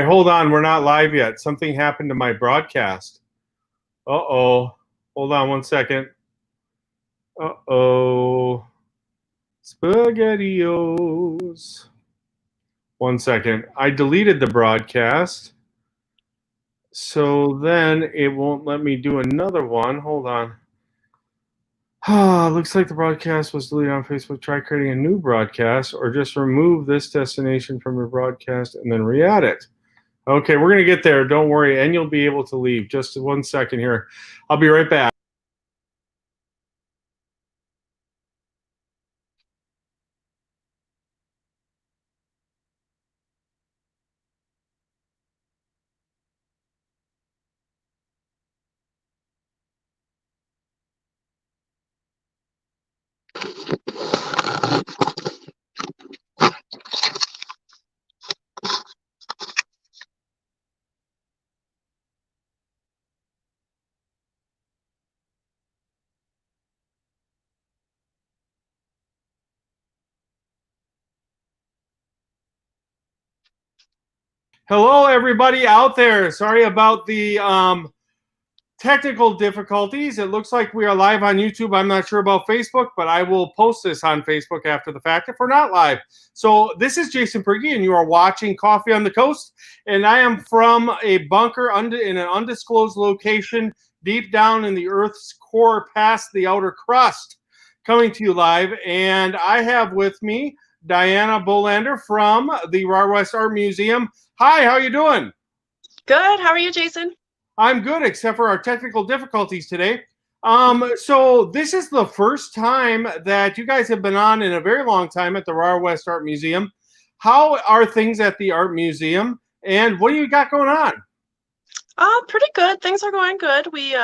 right, hold on. We're not live yet. Something happened to my broadcast. Uh-oh. Hold on one second. Uh-oh. SpaghettiOs. One second. I deleted the broadcast. So then it won't let me do another one. Hold on. Looks like the broadcast was deleted on Facebook. Try creating a new broadcast or just remove this destination from your broadcast and then re-add it. Okay, we're going to get there. Don't worry. And you'll be able to leave. Just 1 second here. I'll be right back. Hello, everybody out there. Sorry about the technical difficulties. It looks like we are live on YouTube. I'm not sure about Facebook, but I will post this on Facebook after the fact if we're not live. So this is Jason Prigge, and you are watching Coffee on the Coast. And I am from a bunker in an undisclosed location deep down in the Earth's core past the outer crust, coming to you live. And I have with me Diana Bolander from the Rahr West Art Museum. Hi, how you doing? Good. How are you, Jason? I'm good, except for our technical difficulties today. So this is the first time that you guys have been on in a very long time at the Rahr West Art Museum. How are things at the Art Museum, and what do you got going on? Pretty good. Things are going good. We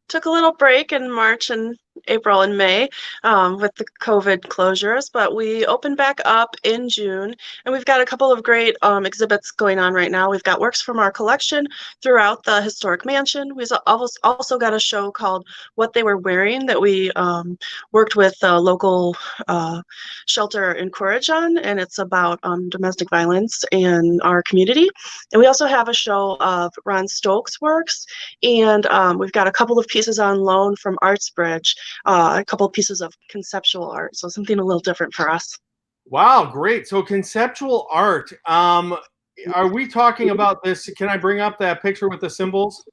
took a little break in March and April and May with the COVID closures, but we opened back up in June, and we've got a couple of great exhibits going on right now. We've got works from our collection throughout the historic mansion. We've also got a show called What They Were Wearing that we worked with a local shelter in Courage on, and it's about domestic violence in our community. And we also have a show of Ron Stokes' works, and we've got a couple of pieces on loan from Artsbridge, a couple of pieces of conceptual art, so something a little different for us. Wow, great. So conceptual art. Are we talking about this? Can I bring up that picture with the symbols?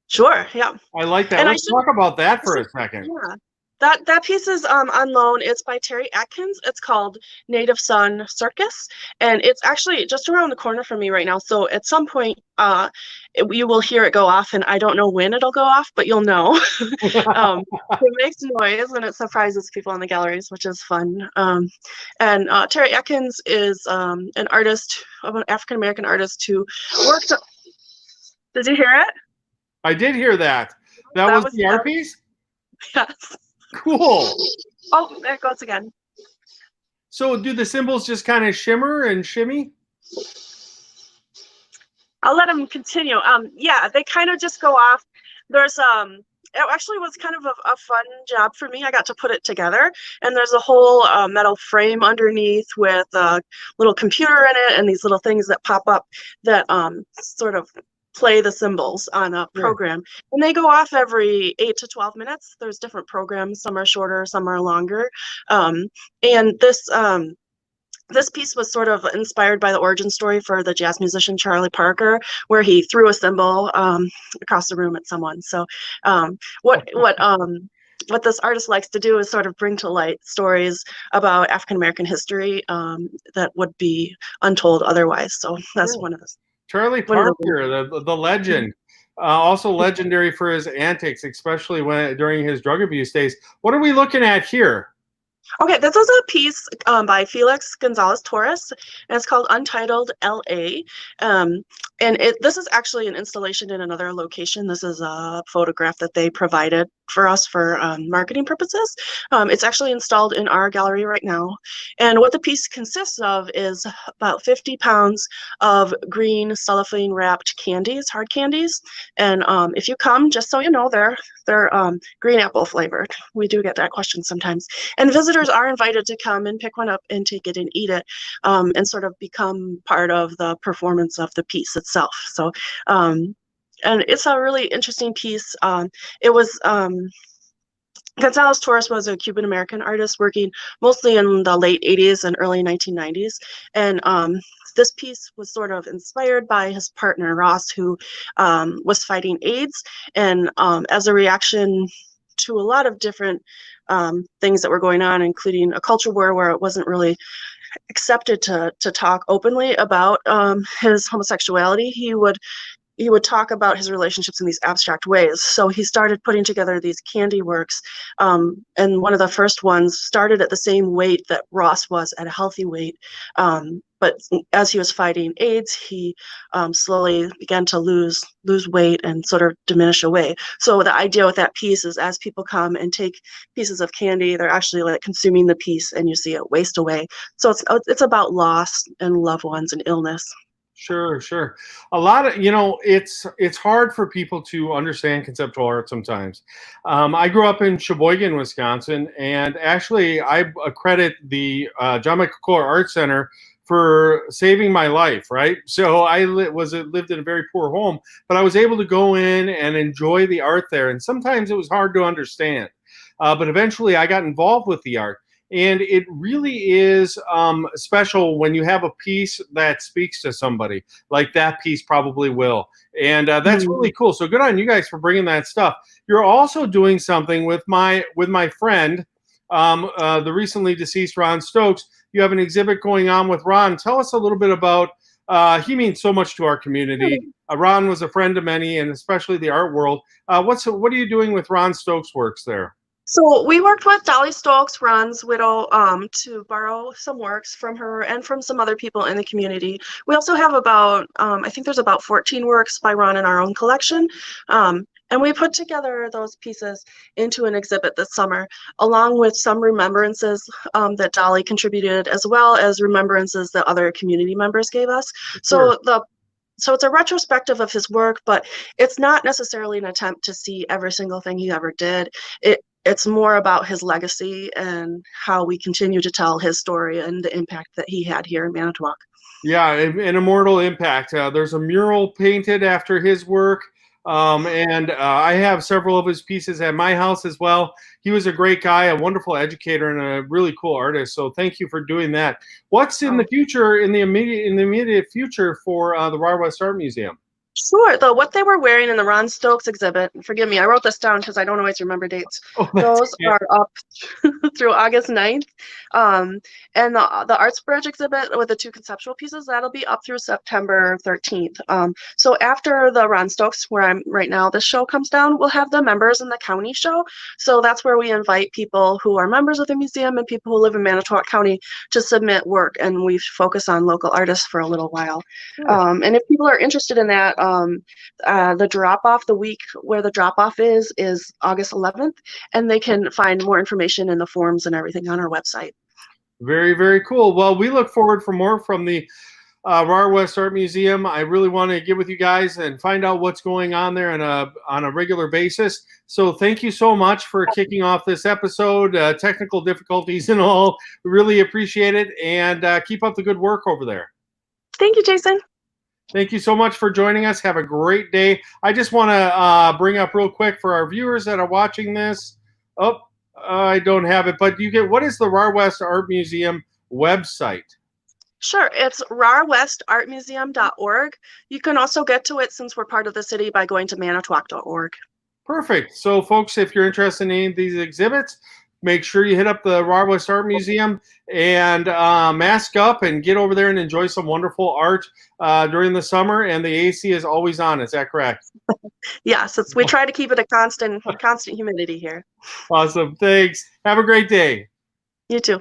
Sure, yeah. I like that. And Let's talk about that for a second. Yeah. That piece is on loan. It's by Terry Atkins. It's called Native Son Circus, and it's actually just around the corner from me right now. So at some point, you will hear it go off, and I don't know when it'll go off, but you'll know. It makes noise, and it surprises people in the galleries, which is fun. And Terry Atkins is an artist, an African-American artist who worked. Did you hear it? I did hear that. That was the art piece? Yes. Cool. Oh, there it goes again. So do the symbols just kind of shimmer and shimmy? I'll let them continue. Yeah, they kind of just go off. There's it actually was kind of a fun job for me. I got to put it together, and there's a whole metal frame underneath with a little computer in it and these little things that pop up that sort of play the symbols on a program. Yeah. And they go off every 8 to 12 minutes. There's different programs. Some are shorter, some are longer. And this piece was sort of inspired by the origin story for the jazz musician Charlie Parker, where he threw a cymbal across the room at someone. So what this artist likes to do is sort of bring to light stories about African-American history that would be untold otherwise. So that's one of those. Charlie Parker, the legend, also legendary for his antics, especially during his drug abuse days. What are we looking at here? Okay, this is a piece by Felix Gonzalez Torres, and it's called Untitled L.A. And this is actually an installation in another location. This is a photograph that they provided for us for marketing purposes. It's actually installed in our gallery right now. And what the piece consists of is about 50 pounds of green cellophane wrapped candies, hard candies. And if you come, just so you know, they're green apple flavored. We do get that question sometimes. And visitors are invited to come and pick one up and take it and eat it, and sort of become part of the performance of the piece itself. So, and it's a really interesting piece. It was Gonzalez Torres was a Cuban American artist working mostly in the late 80s and early 1990s. And this piece was sort of inspired by his partner, Ross, who was fighting AIDS. And as a reaction to a lot of different things that were going on, including a culture war where it wasn't really accepted to talk openly about his homosexuality, he would talk about his relationships in these abstract ways. So he started putting together these candy works. And one of the first ones started at the same weight that Ross was at a healthy weight. But as he was fighting AIDS, he slowly began to lose weight and sort of diminish away. So the idea with that piece is as people come and take pieces of candy, they're actually like consuming the piece and you see it waste away. So it's about loss and loved ones and illness. Sure, sure. A lot of, it's hard for people to understand conceptual art sometimes. I grew up in Sheboygan, Wisconsin, and actually I accredit the John Michael Kohler Art Center for saving my life, right? So I lived in a very poor home, but I was able to go in and enjoy the art there. And sometimes it was hard to understand. But eventually I got involved with the art. And it really is special when you have a piece that speaks to somebody, like that piece probably will. And that's really cool. So good on you guys for bringing that stuff. You're also doing something with my friend, the recently deceased Ron Stokes. You have an exhibit going on with Ron. Tell us a little bit about, he means so much to our community. Ron was a friend of many, and especially the art world. What are you doing with Ron Stokes' works there? So we worked with Dolly Stokes, Ron's widow, to borrow some works from her and from some other people in the community. We also have about, I think there's about 14 works by Ron in our own collection. And we put together those pieces into an exhibit this summer, along with some remembrances that Dolly contributed, as well as remembrances that other community members gave us. Sure. So it's a retrospective of his work, but it's not necessarily an attempt to see every single thing he ever did. It's more about his legacy and how we continue to tell his story and the impact that he had here in Manitowoc. Yeah, an immortal impact. There's a mural painted after his work, and I have several of his pieces at my house as well. He was a great guy, a wonderful educator, and a really cool artist. So thank you for doing that. What's in the future, in the immediate future for the Rahr West Art Museum? Sure. What they were wearing in the Ron Stokes exhibit, forgive me, I wrote this down because I don't always remember dates. Those are up through August 9th. And the Arts Bridge exhibit with the two conceptual pieces, that'll be up through September 13th. So after the Ron Stokes, where I'm right now, this show comes down, we'll have the members in the county show. So that's where we invite people who are members of the museum and people who live in Manitowoc County to submit work, and we focus on local artists for a little while. And if people are interested in that, the drop-off, the week where the drop-off is August 11th, and they can find more information in the forms and everything on our website. Very, very cool. Well, we look forward for more from the Rahr West Art Museum. I really want to get with you guys and find out what's going on there on a regular basis. So thank you so much for kicking off this episode, technical difficulties and all. We really appreciate it, and keep up the good work over there. Thank you, Jason. Thank you so much for joining us. Have a great day. I just want to bring up real quick for our viewers that are watching this. Oh, I don't have it, but what is the Rahr West Art Museum website? Sure, it's rahrwestartmuseum.org. You can also get to it, since we're part of the city, by going to manitowoc.org. Perfect. So, folks, if you're interested in any of these exhibits, make sure you hit up the Rahr West Art Museum and mask up and get over there and enjoy some wonderful art during the summer. And the AC is always on. Is that correct? Yes, we try to keep it a constant humidity here. Awesome. Thanks. Have a great day. You too.